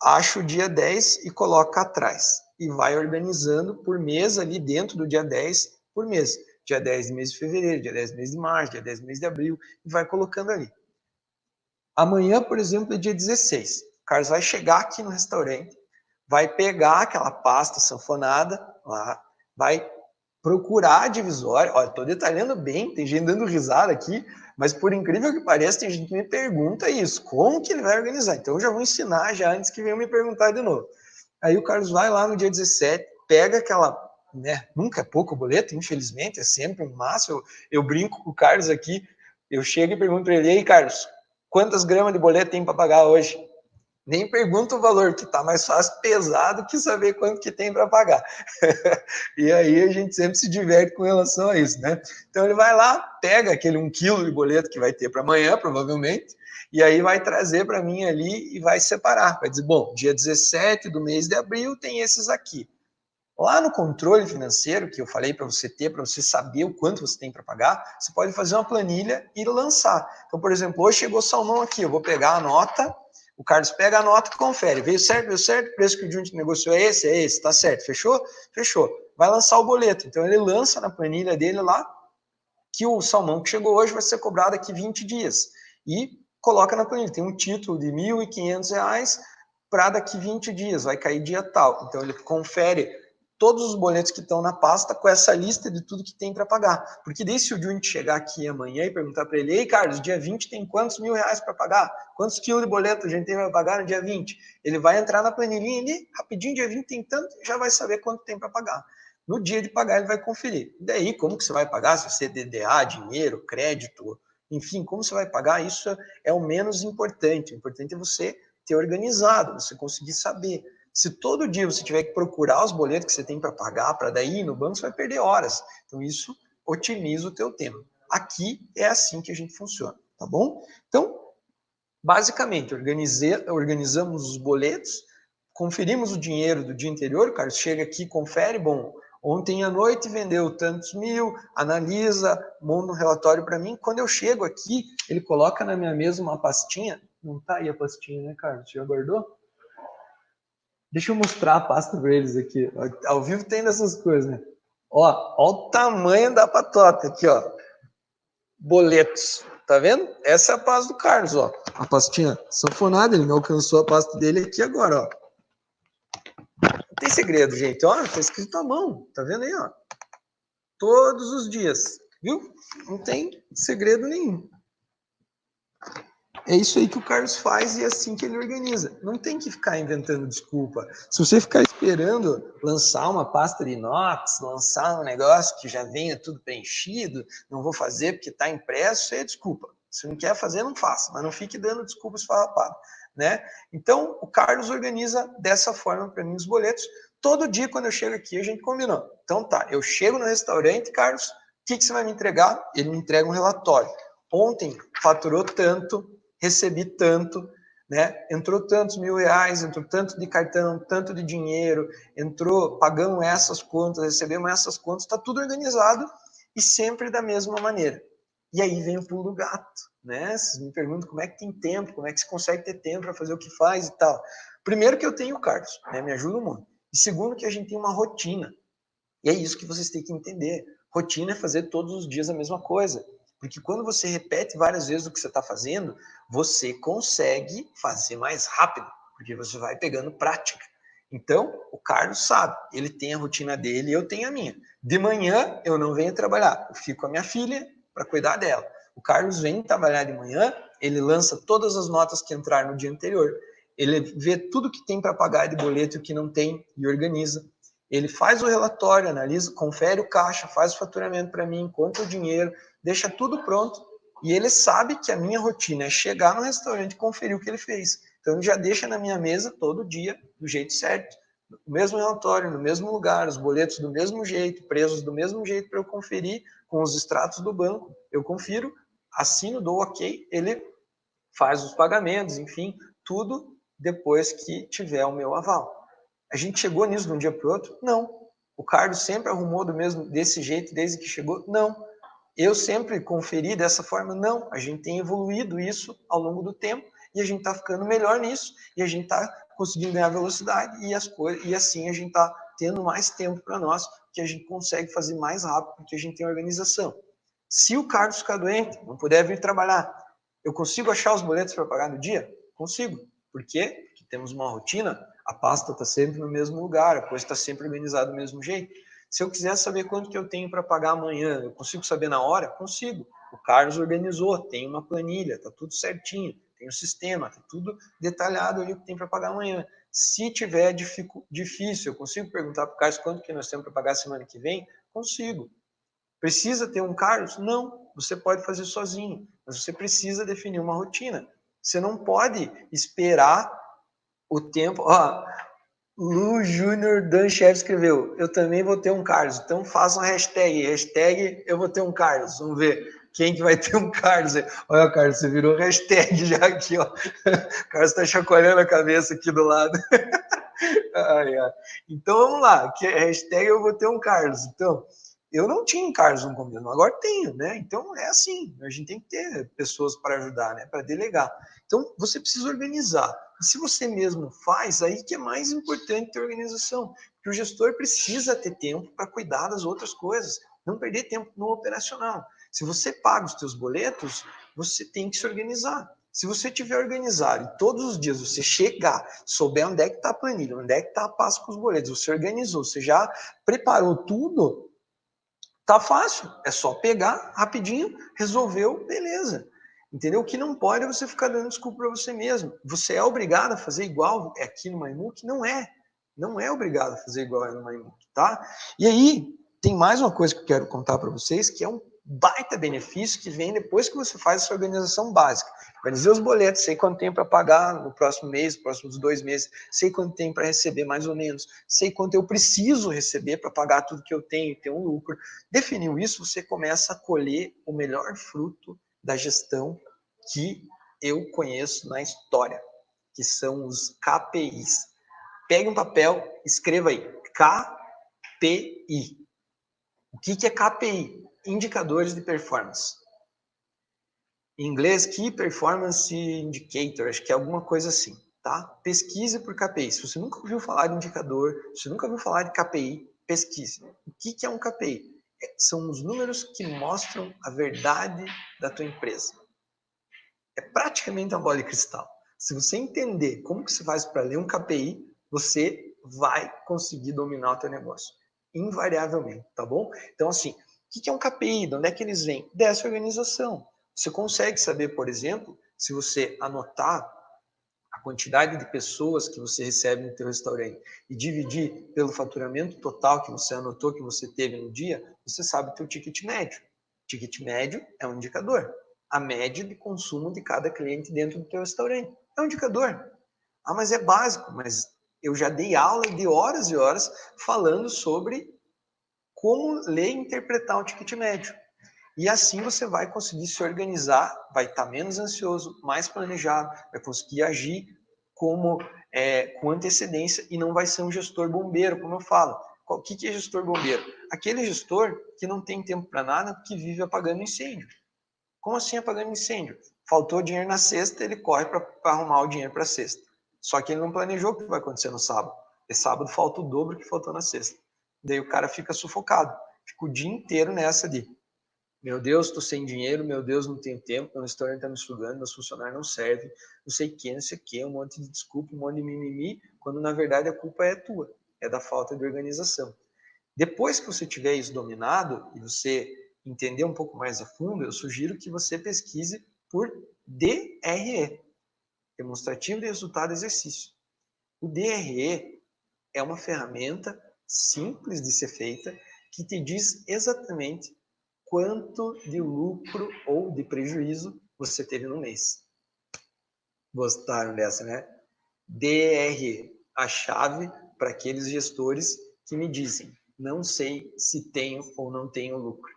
acha o dia 10 e coloca atrás. E vai organizando por mês ali dentro do dia 10 por mês. Dia 10 do mês de fevereiro, dia 10 do mês de março, dia 10 do mês de abril, e vai colocando ali. Amanhã, por exemplo, é dia 16. O Carlos vai chegar aqui no restaurante, vai pegar aquela pasta sanfonada lá, vai procurar a divisória. Olha, estou detalhando bem, tem gente dando risada aqui, mas por incrível que pareça, tem gente que me pergunta isso, como que ele vai organizar? Então eu já vou ensinar já antes que venham me perguntar de novo. Aí o Carlos vai lá no dia 17, pega aquela, né, nunca é pouco o boleto, infelizmente, é sempre um máximo. Eu brinco com o Carlos aqui, eu chego e pergunto para ele, ei Carlos, quantas gramas de boleto tem para pagar hoje? Nem pergunta o valor, que tá mais fácil pesado que saber quanto que tem para pagar. E aí a gente sempre se diverte com relação a isso, né? Então ele vai lá, pega aquele 1 quilo de boleto que vai ter para amanhã, provavelmente, e aí vai trazer para mim ali e vai separar. Vai dizer, bom, dia 17 do mês de abril tem esses aqui. Lá no controle financeiro, que eu falei para você ter, para você saber o quanto você tem para pagar, você pode fazer uma planilha e lançar. Então, por exemplo, hoje chegou salmão aqui, eu vou pegar a nota, o Carlos pega a nota e confere. Veio certo, o preço que o Junte negociou é esse, tá certo, fechou? Fechou. Vai lançar o boleto. Então, ele lança na planilha dele lá que o salmão que chegou hoje vai ser cobrado daqui 20 dias. E coloca na planilha, tem um título de R$ 1.500 para daqui 20 dias, vai cair dia tal. Então, ele confere todos os boletos que estão na pasta com essa lista de tudo que tem para pagar. Porque daí se o Junte chegar aqui amanhã e perguntar para ele, ei Carlos, dia 20 tem quantos R$1.000 para pagar? Quantos quilos de boleto a gente tem para pagar no dia 20? Ele vai entrar na planilhinha ali, rapidinho, dia 20 tem tanto, já vai saber quanto tem para pagar. No dia de pagar, ele vai conferir. E daí, como que você vai pagar? Se você é DDA, dinheiro, crédito, enfim, como você vai pagar? Isso é o menos importante. O importante é você ter organizado, você conseguir saber. Se todo dia você tiver que procurar os boletos que você tem para pagar, para daí ir no banco, você vai perder horas. Então, isso otimiza o teu tempo. Aqui é assim que a gente funciona, tá bom? Então, basicamente, organizamos os boletos, conferimos o dinheiro do dia anterior, o cara chega aqui, confere, bom, ontem à noite vendeu tantos mil, analisa, monta um relatório para mim. Quando eu chego aqui, ele coloca na minha mesa uma pastinha. Não tá aí a pastinha, né, Carlos? Já guardou? Deixa eu mostrar a pasta para eles aqui. Ao vivo tem dessas coisas, né? Ó o tamanho da patota aqui, ó. Boletos. Tá vendo? Essa é a pasta do Carlos, ó. A pastinha sanfonada, ele me alcançou a pasta dele aqui agora, ó. Não tem segredo, gente. Ó, tá escrito à mão. Tá vendo aí, ó? Todos os dias. Viu? Não tem segredo nenhum. É isso aí que o Carlos faz e é assim que ele organiza. Não tem que ficar inventando desculpa. Se você ficar esperando lançar uma pasta de inox, lançar um negócio que já venha tudo preenchido, não vou fazer porque está impresso, isso é desculpa. Se não quer fazer, não faça, mas não fique dando desculpas esfarrapadas, né? Então, o Carlos organiza dessa forma para mim os boletos. Todo dia, quando eu chego aqui, a gente combinou. Então, tá, eu chego no restaurante, Carlos, o que você vai me entregar? Ele me entrega um relatório. Ontem, faturou tanto, recebi tanto, né? Entrou tantos R$1.000, entrou tanto de cartão, tanto de dinheiro, entrou, pagamos essas contas, recebemos essas contas, está tudo organizado e sempre da mesma maneira. E aí vem o pulo do gato, né? Vocês me perguntam como é que tem tempo, como é que você consegue ter tempo para fazer o que faz e tal. Primeiro que eu tenho o Carlos, né? Me ajuda muito. E segundo que a gente tem uma rotina. E é isso que vocês têm que entender. Rotina é fazer todos os dias a mesma coisa. Porque quando você repete várias vezes o que você está fazendo, você consegue fazer mais rápido, porque você vai pegando prática. Então, o Carlos sabe, ele tem a rotina dele e eu tenho a minha. De manhã, eu não venho trabalhar, eu fico com a minha filha para cuidar dela. O Carlos vem trabalhar de manhã, ele lança todas as notas que entraram no dia anterior, ele vê tudo que tem para pagar de boleto e o que não tem e organiza. Ele faz o relatório, analisa, confere o caixa, faz o faturamento para mim, conta o dinheiro, deixa tudo pronto. E ele sabe que a minha rotina é chegar no restaurante e conferir o que ele fez. Então, ele já deixa na minha mesa todo dia do jeito certo. O mesmo relatório, no mesmo lugar, os boletos do mesmo jeito, presos do mesmo jeito para eu conferir com os extratos do banco. Eu confiro, assino, dou ok, ele faz os pagamentos, enfim, tudo depois que tiver o meu aval. A gente chegou nisso de um dia para o outro? Não. O Carlos sempre arrumou desse jeito desde que chegou? Não. Eu sempre conferi dessa forma? Não. A gente tem evoluído isso ao longo do tempo e a gente está ficando melhor nisso e a gente está conseguindo ganhar velocidade e assim a gente está tendo mais tempo para nós, que a gente consegue fazer mais rápido porque a gente tem organização. Se o Carlos ficar doente, não puder vir trabalhar, eu consigo achar os boletos para pagar no dia? Consigo. Por quê? Porque temos uma rotina, a pasta está sempre no mesmo lugar, a coisa está sempre organizada do mesmo jeito. Se eu quiser saber quanto que eu tenho para pagar amanhã, eu consigo saber na hora? Consigo. O Carlos organizou, tem uma planilha, está tudo certinho, tem um sistema, está tudo detalhado ali o que tem para pagar amanhã. Se tiver difícil, eu consigo perguntar para o Carlos quanto que nós temos para pagar semana que vem? Consigo. Precisa ter um Carlos? Não, você pode fazer sozinho, mas você precisa definir uma rotina. Você não pode esperar o tempo. Ó, Lu Júnior Danchev escreveu: eu também vou ter um Carlos. Então faça uma hashtag eu vou ter um Carlos. Vamos ver quem que vai ter um Carlos. Olha, Carlos, você virou hashtag já aqui, ó. O Carlos está chacoalhando a cabeça aqui do lado. Ai, ai. Então vamos lá, que hashtag eu vou ter um Carlos. Então, eu não tinha um Carlos no começo, agora tenho, né? Então é assim, a gente tem que ter pessoas para ajudar, né? Para delegar. Então você precisa organizar. E se você mesmo faz, aí que é mais importante ter organização. Porque o gestor precisa ter tempo para cuidar das outras coisas, não perder tempo no operacional. Se você paga os seus boletos, você tem que se organizar. Se você tiver organizado e todos os dias você chegar, souber onde é que está a planilha, onde é que está a pasta com os boletos, você organizou, você já preparou tudo, tá fácil. É só pegar rapidinho, resolveu, beleza. Entendeu? O que não pode é você ficar dando desculpa para você mesmo. Você é obrigado a fazer igual aqui no MyMook? Não é. Não é obrigado a fazer igual no MyBook, tá? E aí, tem mais uma coisa que eu quero contar para vocês, que é um baita benefício que vem depois que você faz essa organização básica. Organizei os boletos, sei quanto tem para pagar no próximo mês, nos próximos 2 meses, sei quanto tem para receber mais ou menos, sei quanto eu preciso receber para pagar tudo que eu tenho, ter um lucro. Definiu isso, você começa a colher o melhor fruto da gestão que eu conheço na história, que são os KPIs. Pegue um papel, escreva aí, KPI. O que é KPI? Indicadores de performance. Em inglês, Key Performance Indicator, acho que é alguma coisa assim, tá? Pesquise por KPI. Se você nunca ouviu falar de indicador, se você nunca ouviu falar de KPI, pesquise. O que é um KPI? São os números que mostram a verdade da tua empresa. É praticamente uma bola de cristal. Se você entender como que se faz para ler um KPI, você vai conseguir dominar o teu negócio. Invariavelmente, tá bom? Então, assim, o que é um KPI? De onde é que eles vêm? Dessa organização. Você consegue saber, por exemplo, se você anotar a quantidade de pessoas que você recebe no teu restaurante e dividir pelo faturamento total que você anotou, que você teve no dia, você sabe o teu ticket médio. Ticket médio é um indicador. A média de consumo de cada cliente dentro do teu restaurante. É um indicador. Ah, mas é básico. Mas eu já dei aula de horas e horas falando sobre como ler e interpretar um ticket médio. E assim você vai conseguir se organizar, vai estar menos ansioso, mais planejado, vai conseguir agir com antecedência e não vai ser um gestor bombeiro, como eu falo. O que é gestor bombeiro? Aquele gestor que não tem tempo para nada, que vive apagando incêndio. Como assim apagando incêndio? Faltou dinheiro na sexta, ele corre para arrumar o dinheiro para a sexta. Só que ele não planejou o que vai acontecer no sábado. E sábado falta o dobro que faltou na sexta. Daí o cara fica sufocado. Fica o dia inteiro nessa de meu Deus, estou sem dinheiro, meu Deus, não tenho tempo, meu restaurante está me sugando, meus funcionários não servem, não sei o que, não sei o que, um monte de desculpa, um monte de mimimi, quando na verdade a culpa é tua, é da falta de organização. Depois que você tiver isso dominado e você entender um pouco mais a fundo, eu sugiro que você pesquise por DRE, Demonstrativo de Resultado Exercício. O DRE é uma ferramenta simples de ser feita que te diz exatamente quanto de lucro ou de prejuízo você teve no mês. Gostaram dessa, né? DRE, a chave para aqueles gestores que me dizem, não sei se tenho ou não tenho lucro.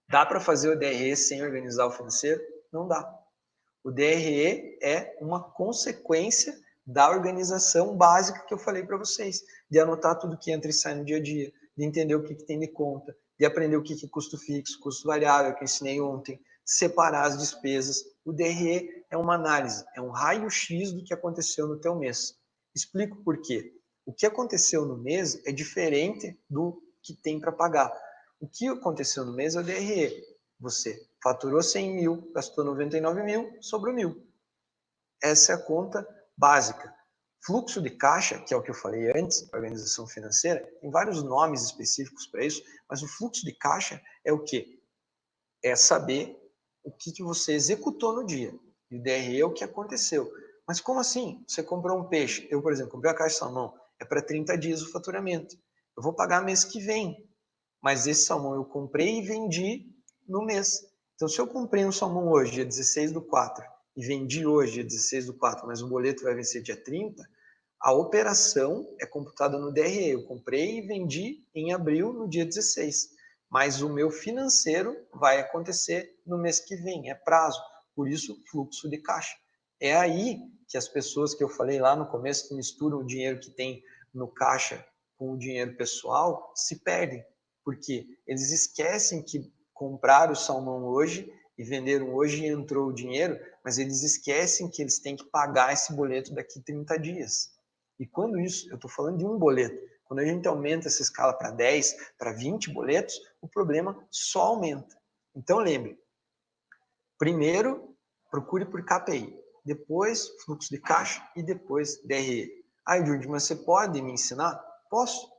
Dá para fazer o DRE sem organizar o financeiro? Não dá. O DRE é uma consequência da organização básica que eu falei para vocês, de anotar tudo que entra e sai no dia a dia, de entender o que tem de conta, de aprender o que é custo fixo, custo variável, que eu ensinei ontem, separar as despesas. O DRE é uma análise, é um raio-x do que aconteceu no teu mês. Explico por quê. O que aconteceu no mês é diferente do que tem para pagar. O que aconteceu no mês é o DRE. Você faturou 100 mil, gastou 99 mil, sobrou 1.000. Essa é a conta básica. Fluxo de caixa, que é o que eu falei antes, organização financeira, tem vários nomes específicos para isso, mas o fluxo de caixa é o quê? É saber o que você executou no dia. E o DRE é o que aconteceu. Mas como assim? Você comprou um peixe. Eu, por exemplo, comprei a caixa de salmão. É para 30 dias o faturamento. Eu vou pagar mês que vem. Mas esse salmão eu comprei e vendi no mês. Então, se eu comprei um salmão hoje, dia 16 do 4, e vendi hoje, dia 16 do 4, mas o boleto vai vencer dia 30, a operação é computada no DRE. Eu comprei e vendi em abril, no dia 16. Mas o meu financeiro vai acontecer no mês que vem, é prazo. Por isso, fluxo de caixa. É aí que as pessoas que eu falei lá no começo, que misturam o dinheiro que tem no caixa com o dinheiro pessoal, se perdem. Porque eles esquecem que compraram o salmão hoje e venderam hoje e entrou o dinheiro, mas eles esquecem que eles têm que pagar esse boleto daqui a 30 dias. E quando isso, eu estou falando de um boleto, quando a gente aumenta essa escala para 10, para 20 boletos, o problema só aumenta. Então lembre, primeiro procure por KPI, depois fluxo de caixa e depois DRE. Ah, Júlio, mas você pode me ensinar? Posso,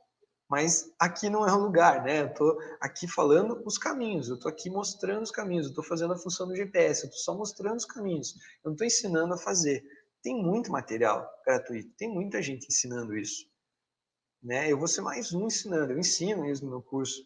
mas aqui não é o lugar, né? Eu estou aqui falando os caminhos, eu estou aqui mostrando os caminhos, eu estou fazendo a função do GPS, eu estou só mostrando os caminhos, eu não estou ensinando a fazer. Tem muito material gratuito, tem muita gente ensinando isso. né? Eu vou ser mais um ensinando. Eu ensino isso no meu curso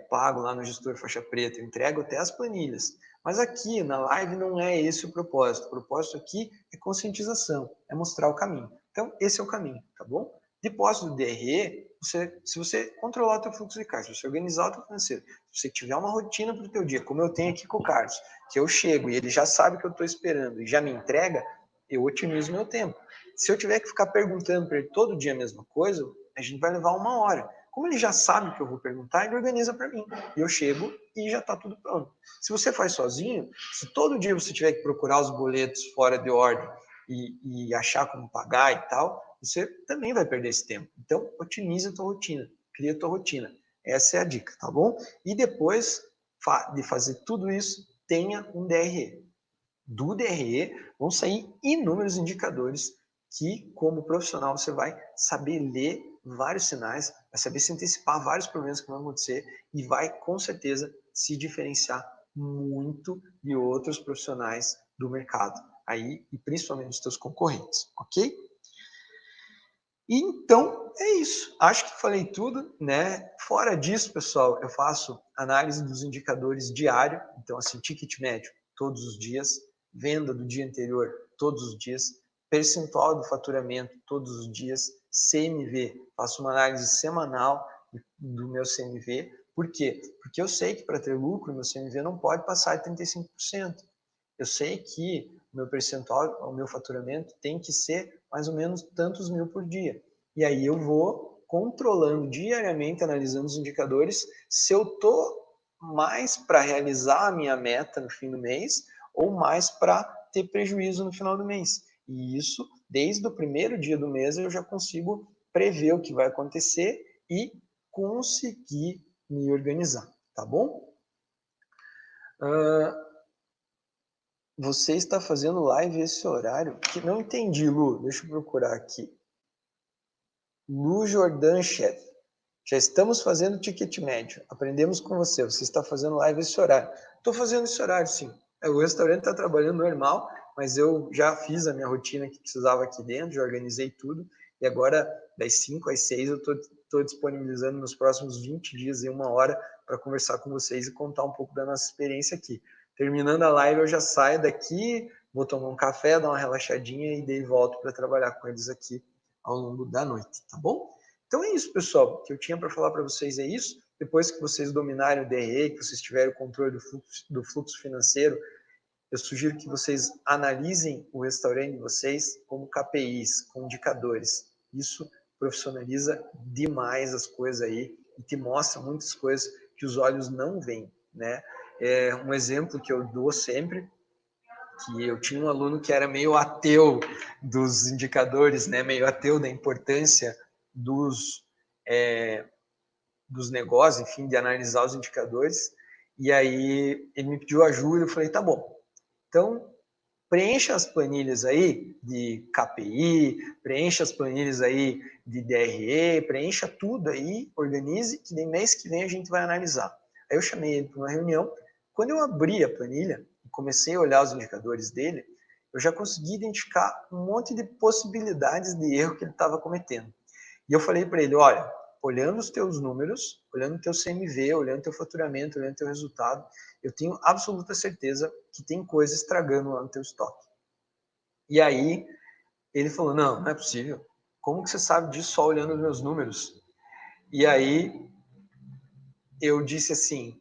pago lá no Gestor Faixa Preta. Eu entrego até as planilhas. Mas aqui na live não é esse o propósito. O propósito aqui é conscientização, é mostrar o caminho. Então, esse é o caminho, tá bom? Depósito do DRE, se você controlar o teu fluxo de caixa, se você organizar o teu financeiro, se você tiver uma rotina para o teu dia, como eu tenho aqui com o Carlos, que eu chego e ele já sabe que eu estou esperando e já me entrega, eu otimizo meu tempo. Se eu tiver que ficar perguntando para ele todo dia a mesma coisa, a gente vai levar 1 hora. Como ele já sabe que eu vou perguntar, ele organiza para mim. E eu chego e já está tudo pronto. Se você faz sozinho, se todo dia você tiver que procurar os boletos fora de ordem e achar como pagar e tal, você também vai perder esse tempo. Então, otimize a tua rotina, cria a tua rotina. Essa é a dica, tá bom? E depois de fazer tudo isso, tenha um DRE. Do DRE vão sair inúmeros indicadores que, como profissional, você vai saber ler vários sinais, vai saber se antecipar vários problemas que vão acontecer e vai, com certeza, se diferenciar muito de outros profissionais do mercado, aí, e principalmente dos teus concorrentes, ok? Então, é isso. Acho que falei tudo, né? Fora disso, pessoal, eu faço análise dos indicadores diário, então, assim, ticket médio todos os dias, venda do dia anterior todos os dias, percentual do faturamento todos os dias, CMV, faço uma análise semanal do meu CMV. Por quê? Porque eu sei que para ter lucro, meu CMV não pode passar de 35%. Eu sei que o meu percentual, o meu faturamento tem que ser mais ou menos tantos mil por dia. E aí eu vou controlando diariamente, analisando os indicadores, se eu estou mais para realizar a minha meta no fim do mês ou mais para ter prejuízo no final do mês. E isso, desde o primeiro dia do mês, eu já consigo prever o que vai acontecer e conseguir me organizar, tá bom? Você está fazendo live esse horário? Que não entendi, Lu. Deixa eu procurar aqui. Lu Jordan Chef. Já estamos fazendo ticket médio. Aprendemos com você. Você está fazendo live esse horário. Estou fazendo esse horário, sim. O restaurante está trabalhando normal, mas eu já fiz a minha rotina que precisava aqui dentro, já organizei tudo. E agora, das 5 às 6, eu estou disponibilizando nos próximos 20 dias e 1 hora para conversar com vocês e contar um pouco da nossa experiência aqui. Terminando a live, eu já saio daqui, vou tomar um café, dar uma relaxadinha e daí volto para trabalhar com eles aqui ao longo da noite, tá bom? Então é isso, pessoal. O que eu tinha para falar para vocês é isso. Depois que vocês dominarem o DRE, que vocês tiverem o controle do fluxo financeiro, eu sugiro que vocês analisem o restaurante de vocês como KPIs, com indicadores. Isso profissionaliza demais as coisas aí e te mostra muitas coisas que os olhos não veem, né? Um exemplo que eu dou sempre, que eu tinha um aluno que era meio ateu dos indicadores, né? Meio ateu da importância dos negócios, enfim, de analisar os indicadores. E aí ele me pediu ajuda, eu falei, tá bom. Então, preencha as planilhas aí de KPI, preencha as planilhas aí de DRE, preencha tudo aí, organize, que nem mês que vem a gente vai analisar. Aí eu chamei ele para uma reunião. Quando eu abri a planilha e comecei a olhar os indicadores dele, eu já consegui identificar um monte de possibilidades de erro que ele estava cometendo. E eu falei para ele, olha, olhando os teus números, olhando o teu CMV, olhando o teu faturamento, olhando o teu resultado, eu tenho absoluta certeza que tem coisa estragando lá no teu estoque. E aí ele falou, não, não é possível. Como que você sabe disso só olhando os meus números? E aí eu disse assim,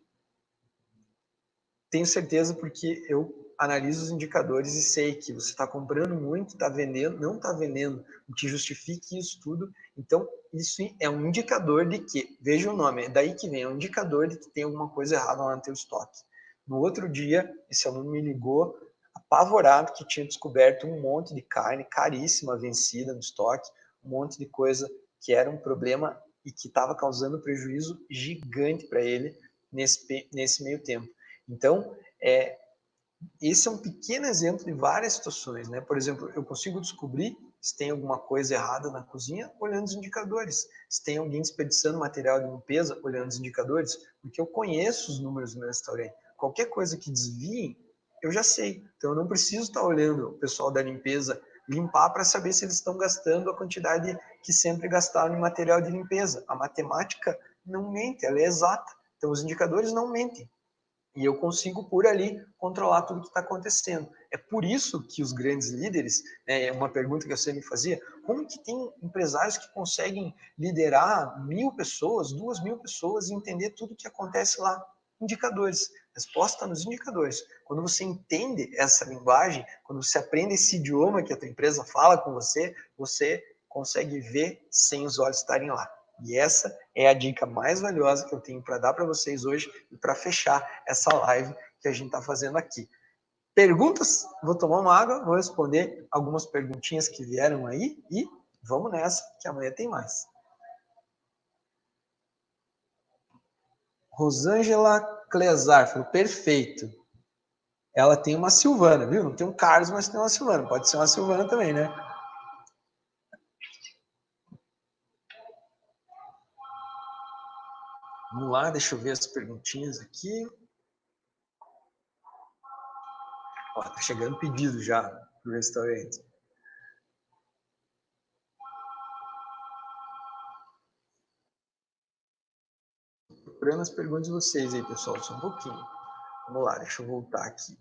tenho certeza porque eu analiso os indicadores e sei que você está comprando muito, está vendendo, não está vendendo, o que justifique isso tudo. Então, isso é um indicador de que, veja o nome, é daí que vem, é um indicador de que tem alguma coisa errada lá no teu estoque. No outro dia, esse aluno me ligou, apavorado, que tinha descoberto um monte de carne caríssima vencida no estoque, um monte de coisa que era um problema e que estava causando prejuízo gigante para ele nesse meio tempo. Então, esse é um pequeno exemplo de várias situações, né? Por exemplo, eu consigo descobrir se tem alguma coisa errada na cozinha olhando os indicadores, se tem alguém desperdiçando material de limpeza olhando os indicadores, porque eu conheço os números do meu restaurante. Qualquer coisa que desvie, eu já sei. Então, eu não preciso estar olhando o pessoal da limpeza limpar para saber se eles estão gastando a quantidade que sempre gastaram em material de limpeza. A matemática não mente, ela é exata. Então, os indicadores não mentem. E eu consigo, por ali, controlar tudo que está acontecendo. É por isso que os grandes líderes, é uma pergunta que eu sempre fazia, como que tem empresários que conseguem liderar 1.000 pessoas, 2.000 pessoas e entender tudo que acontece lá? Indicadores. A resposta está nos indicadores. Quando você entende essa linguagem, quando você aprende esse idioma que a tua empresa fala com você, você consegue ver sem os olhos estarem lá. E essa é a dica mais valiosa que eu tenho para dar para vocês hoje e para fechar essa live que a gente está fazendo aqui. Perguntas? Vou tomar uma água, vou responder algumas perguntinhas que vieram aí e vamos nessa, que amanhã tem mais. Rosângela Clesar falou, perfeito. Ela tem uma Silvana, viu? Não tem um Carlos, mas tem uma Silvana. Pode ser uma Silvana também, né? Vamos lá, deixa eu ver as perguntinhas aqui. Ó, tá chegando pedido já pro restaurante. Procurando as perguntas de vocês aí, pessoal, só um pouquinho. Vamos lá, deixa eu voltar aqui.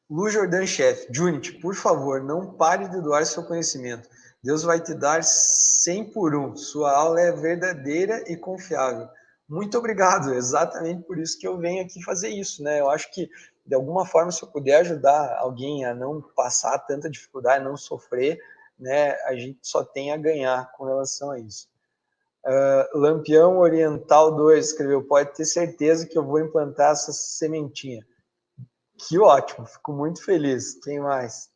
Lu Jordan Chef, Junit, por favor, não pare de doar seu conhecimento. Deus vai te dar 100 por 1. Sua aula é verdadeira e confiável. Muito obrigado, exatamente por isso que eu venho aqui fazer isso, né? Eu acho que, de alguma forma, se eu puder ajudar alguém a não passar tanta dificuldade, não sofrer, né, a gente só tem a ganhar com relação a isso. Lampião Oriental 2 escreveu, pode ter certeza que eu vou implantar essa sementinha. Que ótimo, fico muito feliz. Quem mais?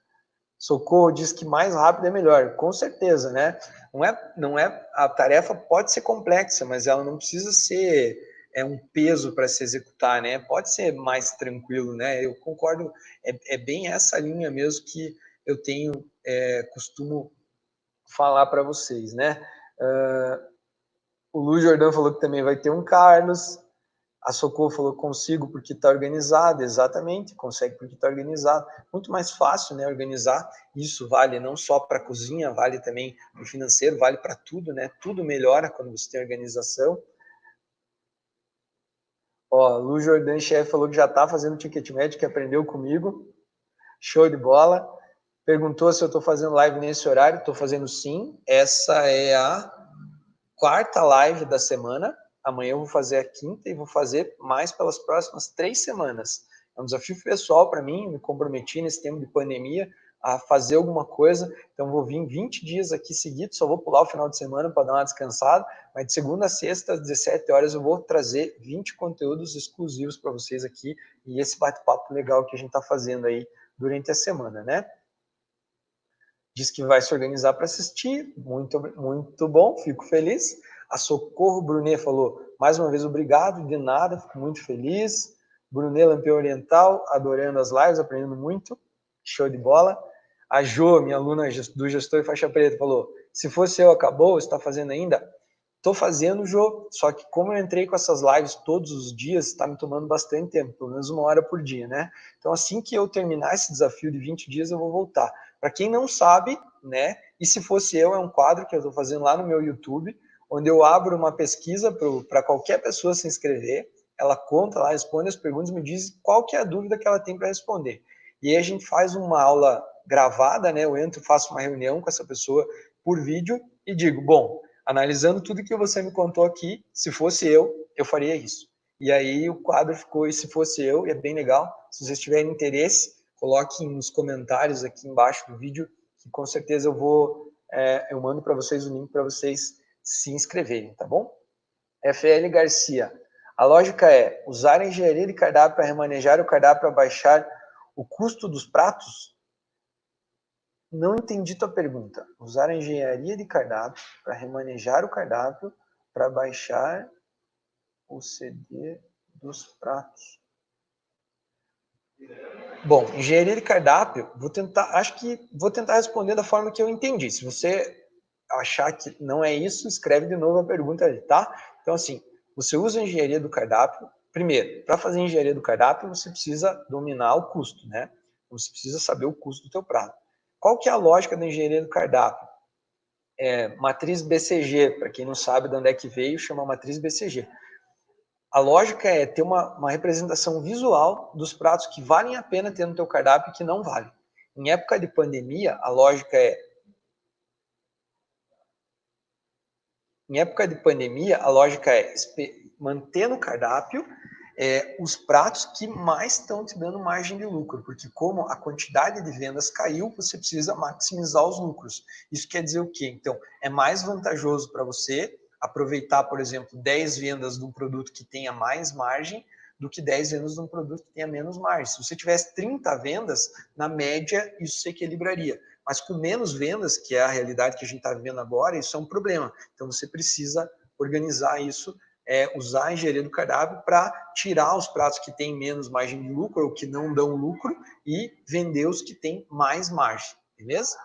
Socorro diz que mais rápido é melhor. Com certeza, né? Não é, a tarefa pode ser complexa, mas ela não precisa ser um peso para se executar, né? Pode ser mais tranquilo, né? Eu concordo, é bem essa linha mesmo que eu tenho, costumo falar para vocês, né? O Lu Jordão falou que também vai ter um Carlos. A Socorro falou, consigo porque está organizado, exatamente, consegue porque está organizado. Muito mais fácil, né, organizar. Isso vale não só para a cozinha, vale também para o financeiro, vale para tudo, né? Tudo melhora quando você tem organização. Ó, Lu Jordan Chef falou que já está fazendo ticket médio, que aprendeu comigo. Show de bola. Perguntou se eu estou fazendo live nesse horário. Estou fazendo sim. Essa é a quarta live da semana. Amanhã eu vou fazer a quinta e vou fazer mais pelas próximas 3 semanas. É um desafio pessoal para mim, me comprometi nesse tempo de pandemia a fazer alguma coisa, então vou vir 20 dias aqui seguidos, só vou pular o final de semana para dar uma descansada, mas de segunda a sexta, às 17 horas, eu vou trazer 20 conteúdos exclusivos para vocês aqui e esse bate-papo legal que a gente está fazendo aí durante a semana, né? Diz que vai se organizar para assistir, muito, muito bom, fico feliz. A Socorro Brunet falou, mais uma vez, obrigado, de nada, fico muito feliz. Brunet Lampião Oriental, adorando as lives, aprendendo muito, show de bola. A Jo, minha aluna do Gestor e Faixa Preta, falou, se fosse eu, acabou, está fazendo ainda? Estou fazendo, Jo, só que como eu entrei com essas lives todos os dias, está me tomando bastante tempo, pelo menos 1 hora por dia, né? Então, assim que eu terminar esse desafio de 20 dias, eu vou voltar. Para quem não sabe, né? E se fosse eu, é um quadro que eu estou fazendo lá no meu YouTube, onde eu abro uma pesquisa para qualquer pessoa se inscrever, ela conta lá, responde as perguntas, me diz qual que é a dúvida que ela tem para responder. E aí a gente faz uma aula gravada, né? Eu entro, faço uma reunião com essa pessoa por vídeo e digo, bom, analisando tudo que você me contou aqui, se fosse eu faria isso. E aí o quadro ficou, e se fosse eu, e é bem legal. Se vocês tiverem interesse, coloquem nos comentários aqui embaixo do vídeo, que com certeza eu mando para vocês o link para vocês se inscreverem, tá bom? FL Garcia, a lógica é usar a engenharia de cardápio para remanejar o cardápio para baixar o custo dos pratos? Não entendi tua pergunta. Usar a engenharia de cardápio para remanejar o cardápio para baixar o CD dos pratos. Bom, engenharia de cardápio, vou tentar responder da forma que eu entendi. Se você achar que não é isso, escreve de novo a pergunta ali, tá? Então, assim, você usa a engenharia do cardápio. Primeiro, para fazer engenharia do cardápio, você precisa dominar o custo, né? Então, você precisa saber o custo do teu prato. Qual que é a lógica da engenharia do cardápio? Matriz BCG, para quem não sabe de onde é que veio, chama matriz BCG. A lógica é ter uma representação visual dos pratos que valem a pena ter no teu cardápio e que não valem. Em época de pandemia, a lógica é manter no cardápio os pratos que mais estão te dando margem de lucro, porque como a quantidade de vendas caiu, você precisa maximizar os lucros. Isso quer dizer o quê? Então, é mais vantajoso para você aproveitar, por exemplo, 10 vendas de um produto que tenha mais margem do que 10 vendas de um produto que tenha menos margem. Se você tivesse 30 vendas, na média, isso se equilibraria. Mas com menos vendas, que é a realidade que a gente está vivendo agora, isso é um problema. Então, você precisa organizar isso, usar a engenharia do cardápio para tirar os pratos que têm menos margem de lucro ou que não dão lucro e vender os que têm mais margem, beleza?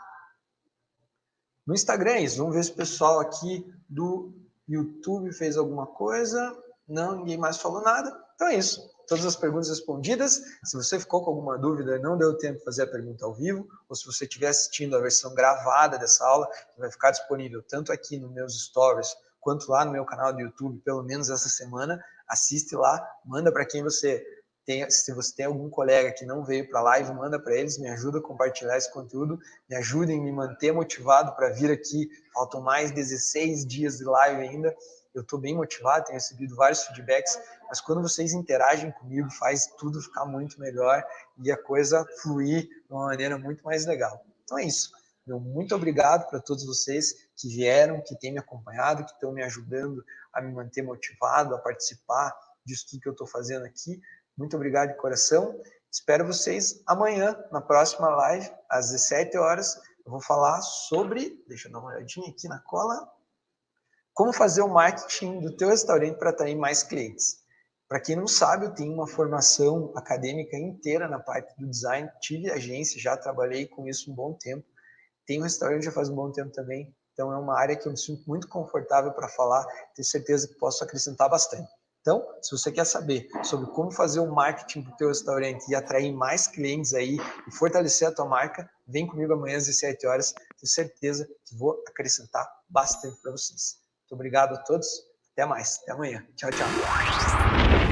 No Instagram é isso. Vamos ver se o pessoal aqui do YouTube fez alguma coisa. Não, ninguém mais falou nada. Então é isso. Todas as perguntas respondidas. Se você ficou com alguma dúvida e não deu tempo de fazer a pergunta ao vivo, ou se você estiver assistindo a versão gravada dessa aula, que vai ficar disponível tanto aqui nos meus stories, quanto lá no meu canal do YouTube, pelo menos essa semana, assiste lá, manda para quem você tem. Se você tem algum colega que não veio para a live, manda para eles, me ajuda a compartilhar esse conteúdo, me ajudem a me manter motivado para vir aqui. Faltam mais 16 dias de live ainda. Eu estou bem motivado, tenho recebido vários feedbacks, mas quando vocês interagem comigo, faz tudo ficar muito melhor e a coisa fluir de uma maneira muito mais legal. Então é isso. Meu muito obrigado para todos vocês que vieram, que têm me acompanhado, que estão me ajudando a me manter motivado, a participar disso tudo que eu estou fazendo aqui. Muito obrigado de coração. Espero vocês amanhã, na próxima live, às 17 horas. Eu vou falar sobre, deixa eu dar uma olhadinha aqui na cola, como fazer o marketing do teu restaurante para atrair mais clientes. Para quem não sabe, eu tenho uma formação acadêmica inteira na parte do design, tive agência, já trabalhei com isso um bom tempo, tenho restaurante já faz um bom tempo também, então é uma área que eu me sinto muito confortável para falar, tenho certeza que posso acrescentar bastante. Então, se você quer saber sobre como fazer o marketing para o teu restaurante e atrair mais clientes aí e fortalecer a tua marca, vem comigo amanhã às 17 horas, tenho certeza que vou acrescentar bastante para vocês. Muito obrigado a todos, até mais, até amanhã. Tchau, tchau.